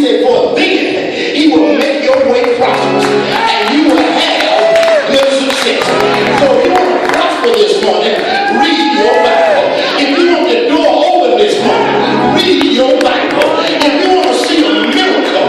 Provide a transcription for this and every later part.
said, for then he will make your way prosperous and you will have good success. So if you want to prosper this morning, read your Bible. If you want the door open this morning, read your Bible. If you want to see a miracle,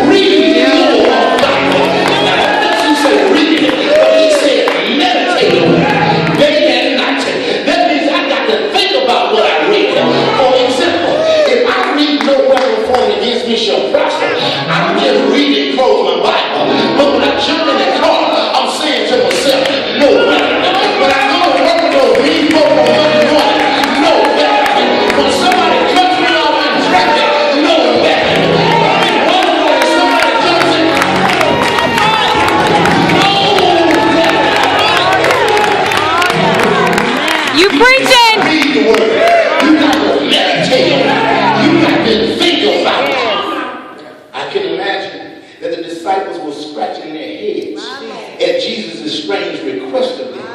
read your Bible. Now that doesn't say read it, but he said meditate on it day and night. That means I got to think about what I read. For example, if I read no weapon formed against me shall prosper, I'm just reading, close my Bible. But when I jump in the car, I'm saying to myself, no weapon. When I go to work, go read book on Monday morning, no weapon. When somebody cuts me off in traffic, no weapon. One way somebody jumps in, no weapon. You preaching? Read the word. You got to meditate on it. You got to think about it. I can imagine that the disciples were scratching their heads at Jesus' strange request of them.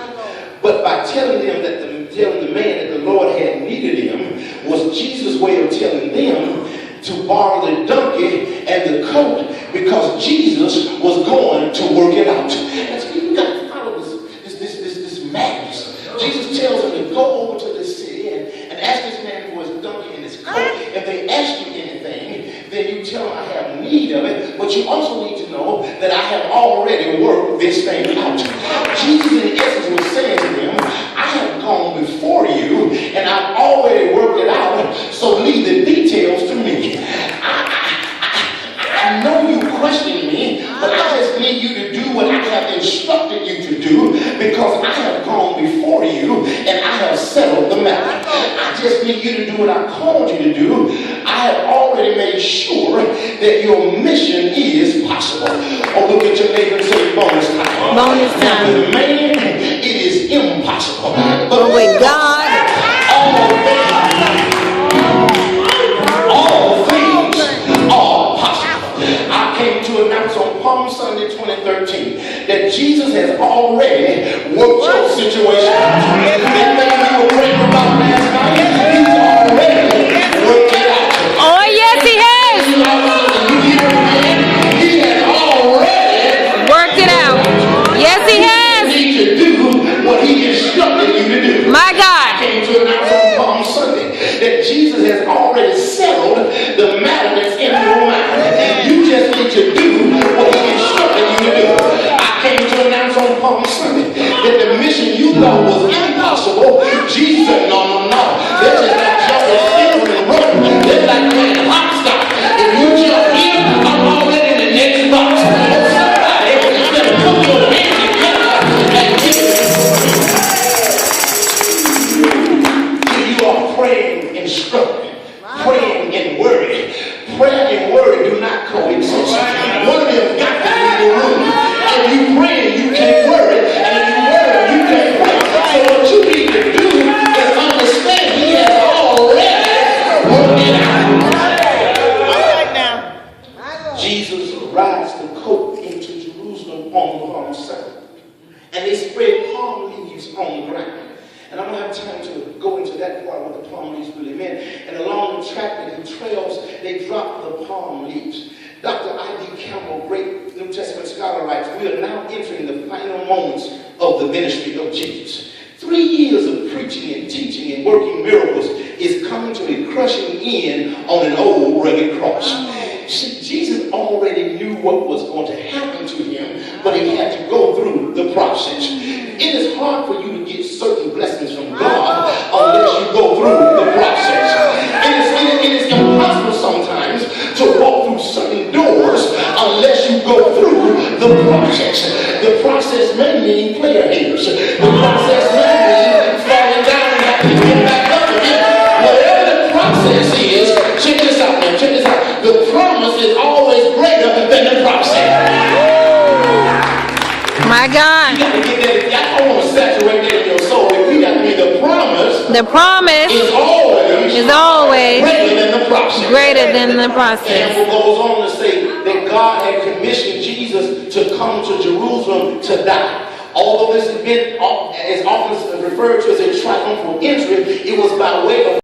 But by telling them that telling the man that the Lord had needed him was Jesus' way of telling them to borrow the donkey and the coat because Jesus was going to work it out. And so you got to follow this madness. Jesus tells them to go over to the city and ask this man for his donkey and his coat. If they ask you anything, then you tell them I have need of it, but you also need to know that I have already worked this thing out. Jesus in essence was saying to them, I have gone before you and I've already worked it out, so leave the details to me. I know you question me, but I just need you to do what I have instructed you to do because I have gone before you and I have settled the matter. I just need you to do what I called you to do. I have already made sure that your mission is possible. Oh, look at your neighbor and say bonus time. Bonus time. Now, with man, it is impossible. But with God, all things are possible. I came to announce on Palm Sunday 2013 that Jesus has already worked your situation out. That thing you were praying about last night, he's already worked it out. oh yes, He has He has already worked it out. Yes, He has. need to do what he instructed you to do. My God. I came to announce on Palm Sunday that Jesus has already settled the matter that's in your mind. You just need to do what he instructed you to do. I came to announce on Palm Sunday that the mission you thought was impossible, Jesus said, no. That's just like jumping silver and rope. That's like playing hopscotch. If you jump here, I'm already in the next box. Somebody better put your hands together and get it. You are praying instructed, praying in worry. Prayer and worry do not coexist. One of them got to be the room. If you praying, you can't worry, and if you worry, you can't pray. So what you need to do is understand he has already worked it out. Jesus rides the coat into Jerusalem on the Palm Sunday, and they spread palm leaves on the ground. And I don't have time to go into that part of what the palm leaves really meant. And along the track that he trails, they drop the palm leaves. Dr. I.D. Campbell, great New Testament scholar, writes, we are now entering the final moments of the ministry of Jesus. 3 years of preaching and teaching and working miracles is coming to a crushing end on an old rugged cross. See, Jesus already knew what was going to happen to him, but he had to go through the process. It is hard for you to get certain blessings from God unless you go through the process. It is impossible sometimes to walk through certain doors unless you go through the process. The process may mean player haters. The process may mean falling down and having to get back up again. Whatever the process is, check this out, man. Check this out. The promise is always greater than the process. My God. You got to get that. I want to saturate that in your soul. You got to be the promise. The promise is always greater than the process. Greater than the process. Campbell goes on to say that God had commissioned Jesus to come to Jerusalem to die. Although this event is often referred to as a triumphal entry, it was by way of